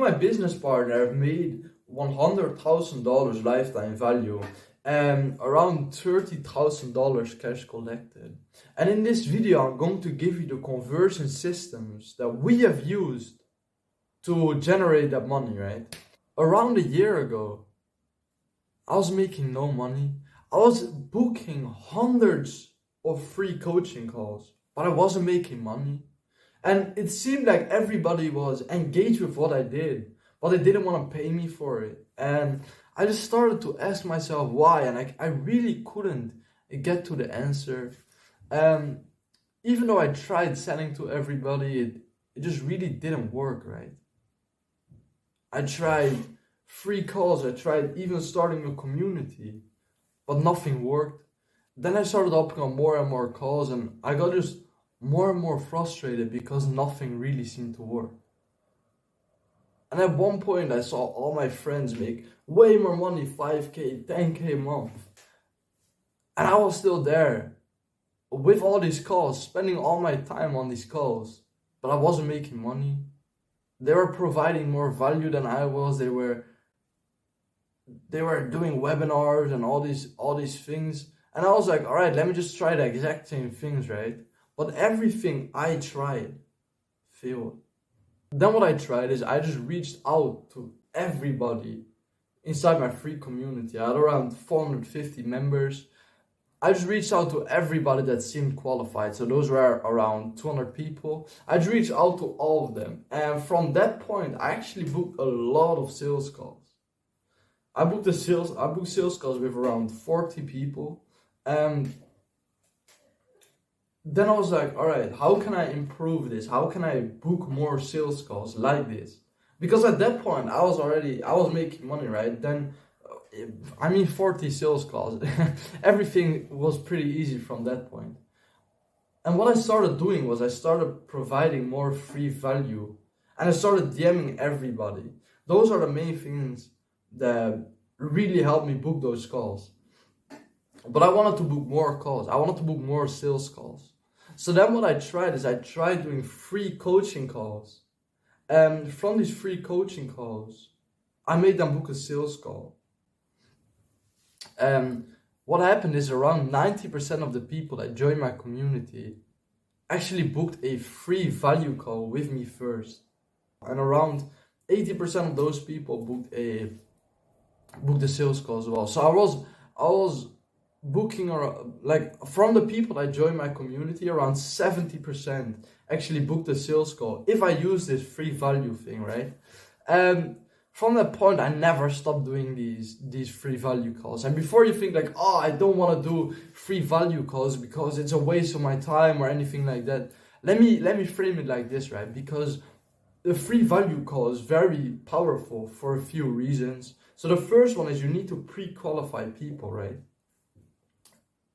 my business partner have made $100,000 lifetime value and around $30,000 cash collected. And in this video, I'm going to give you the conversion systems that we have used to generate that money, right? Around a year ago, I was making no money. I was booking hundreds of free coaching calls, but I wasn't making money. And it seemed like everybody was engaged with what I did, but they didn't want to pay me for it. And I just started to ask myself why, and I really couldn't get to the answer. Even though I tried selling to everybody, it just really didn't work, right? I tried free calls, I tried even starting a community, but nothing worked. Then I started opening up more and more calls, and I got just more and more frustrated because nothing really seemed to work. And at one point I saw all my friends make way more money, 5K, 10K a month. And I was still there with all these calls, spending all my time on these calls, but I wasn't making money. They were providing more value than I was. They were doing webinars and all these things. And I was like, all right, let me just try the exact same things, right? But everything I tried failed. Then what I tried is I just reached out to everybody inside my free community. I had around 450 members. I just reached out to everybody that seemed qualified. So those were around 200 people. I just reached out to all of them. And from that point, I actually booked a lot of sales calls. I booked sales calls with around 40 people. And then I was like, all right, how can I improve this? How can I book more sales calls like this? Because at that point, I was making money, right? Then, 40 sales calls. Everything was pretty easy from that point. And what I started doing was I started providing more free value. And I started DMing everybody. Those are the main things that really helped me book those calls. But I wanted to book more calls. I wanted to book more sales calls. So then what I tried doing free coaching calls. And from these free coaching calls, I made them book a sales call. And what happened is around 90% of the people that joined my community actually booked a free value call with me first. And around 80% of those people booked a sales call as well. So I was booking, or like from the people that joined my community, around 70% actually booked a sales call if I use this free value thing, right? From that point, I never stopped doing these free value calls. And before you think like, oh, I don't want to do free value calls because it's a waste of my time or anything like that, let me frame it like this, right? Because the free value call is very powerful for a few reasons. So the first one is you need to pre-qualify people, right?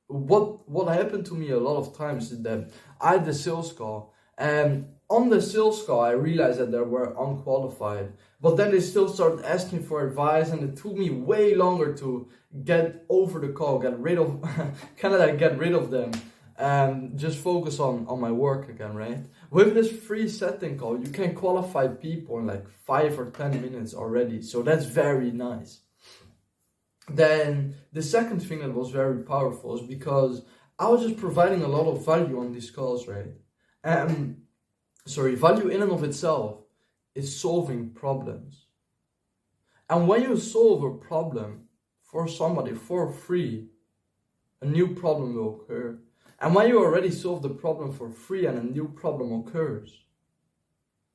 What happened to me a lot of times is that I had the sales call, and on the sales call I realized that they were unqualified, but then they still started asking for advice, and it took me way longer to get over the call, get rid of them and just focus on my work again, right? With this free setting call, you can qualify people in like 5 or 10 minutes already, so that's very nice. Then the second thing that was very powerful is because I was just providing a lot of value on these calls, right? Value in and of itself is solving problems. And when you solve a problem for somebody for free, a new problem will occur. And when you already solve the problem for free and a new problem occurs,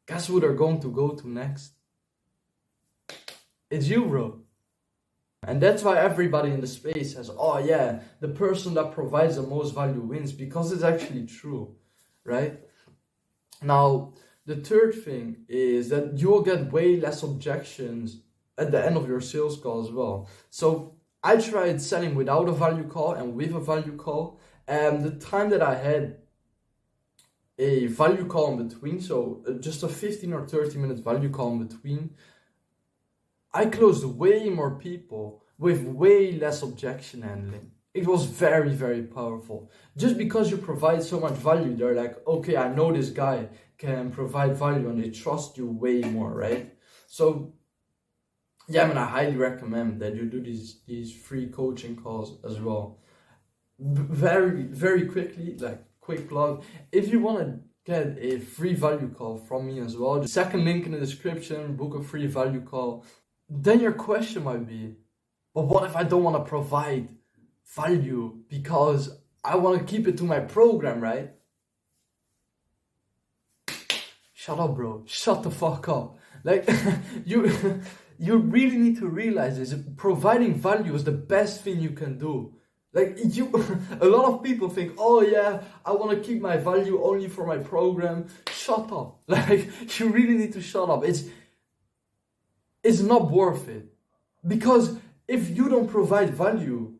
guess who they're going to go to next? It's you, bro. And that's why everybody in the space says, oh yeah, the person that provides the most value wins, because it's actually true, right? Now, the third thing is that you'll get way less objections at the end of your sales call as well. So I tried selling without a value call and with a value call. And the time that I had a value call in between, so just a 15 or 30 minute value call in between, I closed way more people with way less objection handling. It was very, very powerful. Just because you provide so much value, they're like, okay, I know this guy can provide value, and they trust you way more, right? So yeah, I mean, I highly recommend that you do these free coaching calls as well. Very quickly, like quick plug, if you want to get a free value call from me as well, the second link in the description, book a free value call. Then your question might be, but what if I don't want to provide value because I want to keep it to my program, right? Shut up, bro. Shut the fuck up. Like, you really need to realize this. Providing value is the best thing you can do. Like, a lot of people think, oh yeah, I want to keep my value only for my program. Shut up. Like, you really need to shut up. It's not worth it. Because if you don't provide value,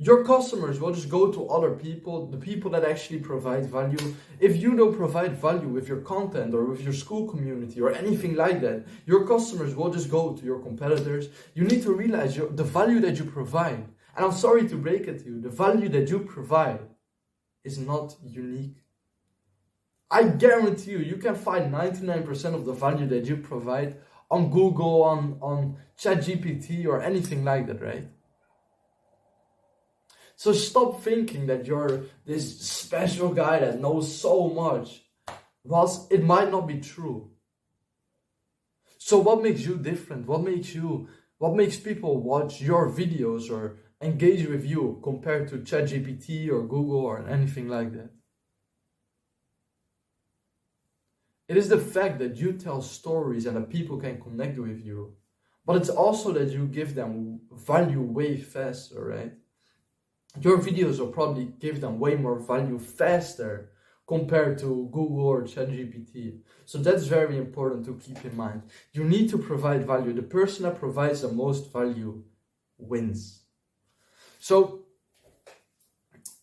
your customers will just go to other people, the people that actually provide value. If you don't provide value with your content or with your school community or anything like that, your customers will just go to your competitors. You need to realize the value that you provide. And I'm sorry to break it to you, the value that you provide is not unique. I guarantee you can find 99% of the value that you provide on Google, on ChatGPT or anything like that, right? So stop thinking that you're this special guy that knows so much, whilst it might not be true. So what makes you different? What makes people watch your videos or engage with you compared to ChatGPT or Google or anything like that? It is the fact that you tell stories and that people can connect with you. But it's also that you give them value way faster, right? Your videos will probably give them way more value faster compared to Google or ChatGPT. So that's very important to keep in mind. You need to provide value. The person that provides the most value wins. So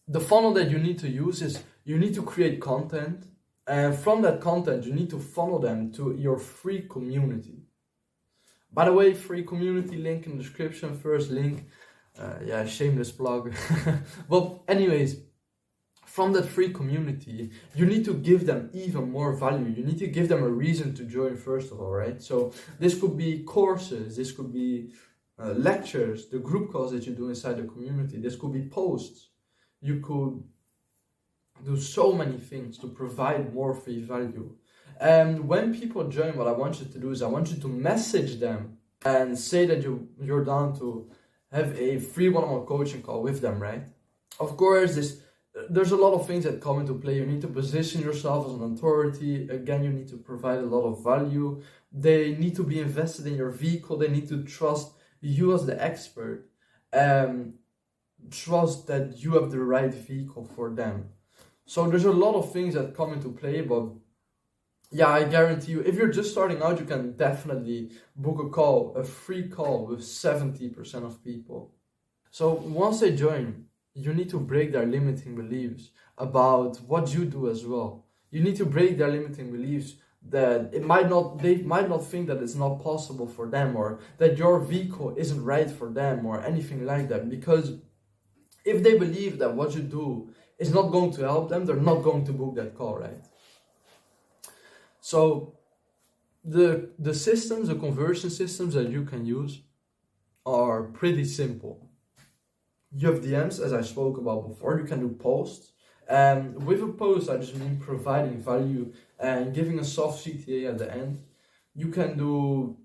the funnel that you need to use is you need to create content. And from that content, you need to funnel them to your free community. By the way, free community link in the description, first link. Yeah, shameless plug. Well, anyways, from that free community, you need to give them even more value. You need to give them a reason to join first of all, right? So this could be courses, this could be lectures, the group calls that you do inside the community. This could be posts. You could do so many things to provide more free value. And when people join, what I want you to do is I want you to message them and say that you're down to have a free one-on-one coaching call with them, right? Of course, there's a lot of things that come into play. You need to position yourself as an authority. Again, you need to provide a lot of value. They need to be invested in your vehicle. They need to trust you as the expert. Trust that you have the right vehicle for them. So there's a lot of things that come into play, but yeah, I guarantee you, if you're just starting out, you can definitely book a free call with 70% of people. So once they join, you need to break their limiting beliefs about what you do as well. You need to break their limiting beliefs that they might not think that it's not possible for them, or that your vehicle isn't right for them or anything like that. Because if they believe that what you do is not going to help them, they're not going to book that call, right? So the systems, the conversion systems that you can use are pretty simple. You have DMs, as I spoke about before. You can do posts. With a post, I just mean providing value and giving a soft CTA at the end. You can do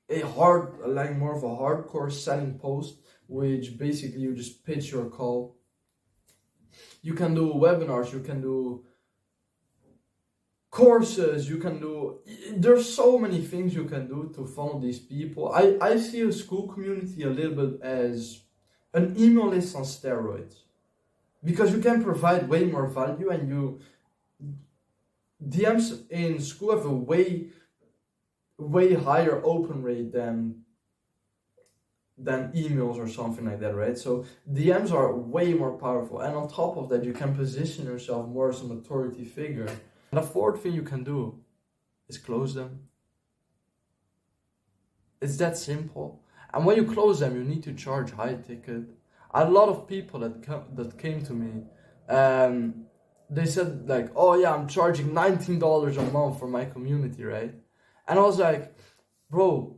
more of a hardcore selling post, which basically you just pitch your call. You can do webinars, you can do courses, there's so many things you can do to funnel these people. I see a school community a little bit as an email list on steroids, because you can provide way more value, and DMs in school have a way higher open rate than emails or something like that, right? So DMs are way more powerful, and on top of that, you can position yourself more as an authority figure. And the fourth thing you can do is close them. It's that simple. And when you close them, you need to charge high ticket. A lot of people that came to me, they said like, oh yeah, I'm charging $19 a month for my community, right? And I was like, Bro,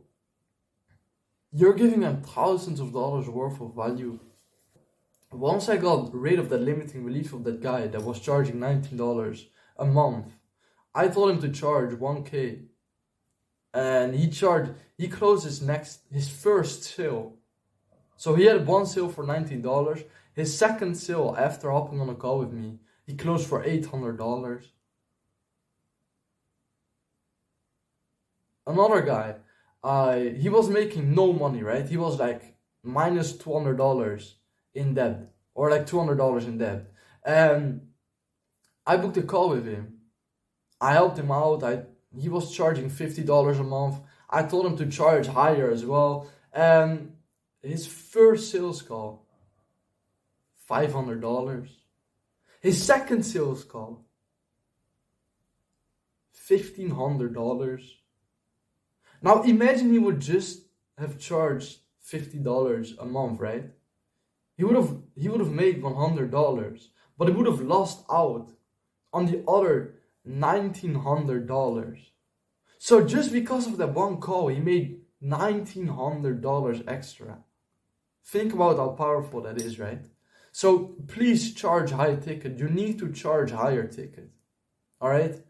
you're giving them thousands of dollars worth of value. Once I got rid of that limiting belief of that guy that was charging $19 a month, I told him to charge 1K. And he closed his first sale. So he had one sale for $19. His second sale after hopping on a call with me, he closed for $800. Another guy, he was making no money, right? He was like minus $200 in debt, or like $200 in debt. And I booked a call with him. I helped him out. He was charging $50 a month. I told him to charge higher as well. And his first sales call, $500. His second sales call, $1,500. Now imagine he would just have charged $50 a month, right? He would have made $100, but he would have lost out on the other $1,900. So just because of that one call, he made $1,900 extra. Think about how powerful that is, right? So please charge high ticket. You need to charge higher ticket. All right?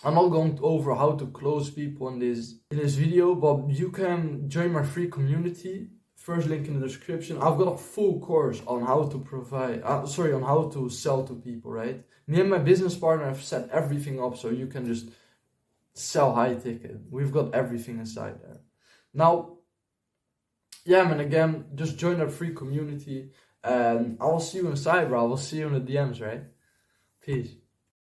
I'm not going over how to close people in this video, but you can join my free community. First link in the description. I've got a full course on how to on how to sell to people, right? Me and my business partner have set everything up so you can just sell high ticket. We've got everything inside there. Now, yeah, man, again, just join our free community and I will see you inside, bro. I will see you in the DMs, right? Peace.